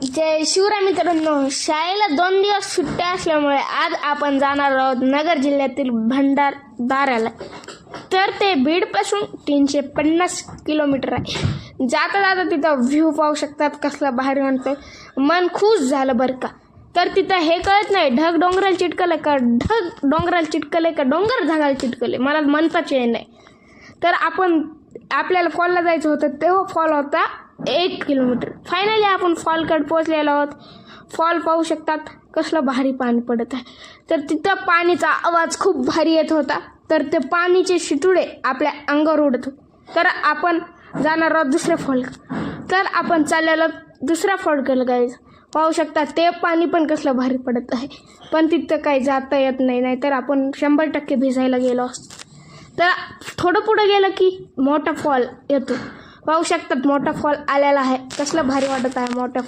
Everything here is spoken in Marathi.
जय शिवराय मित्रांनो, शाळेला 2 दिवस सुट्ट्या असल्यामुळे आज आपण जाणार आहोत नगर जिल्ह्यातील भंडारदऱ्याला. तर ते बीडपासून 350 किलोमीटर आहे. जाता जाता तिथं व्ह्यू पाहू शकतात, कसला भारी म्हणतो, मन खुश झालं बरं का. तर तिथं हे कळत नाही ढग डोंगराला चिटकले का ढग डोंगराला चिटकले का डोंगर ढगाला चिटकले, मला म्हणताच येत नाही. तर आपल्याला फॉलला जायचं होतं, तेव्हा फॉल होता 1 किलोमीटर. फायनली आपण फॉलकडे पोहोचलेलो आहोत. फॉल पाहू शकतात, कसलं भारी पाणी पडत आहे. तर तिथं पाणीचा आवाज खूप भारी येत होता. तर ते पाणीचे शिटुडे आपल्या अंगावर उडत होते. तर आपण जाणार आहोत दुसऱ्या फॉल. तर आपण चाललेलो दुसऱ्या फॉलकडे गाईज. पाहू शकता ते पाणी पण कसलं भारी पडत आहे. पण तिथं काही जाता येत नाही, नाहीतर आपण 100% भिजायला गेलो असतो. तर थोडं पुढं गेलं की मोठा फॉल येतो. पाहू शकतात मोठा फॉल आलेला आहे. कसलं भारी वाटत आहे मोठा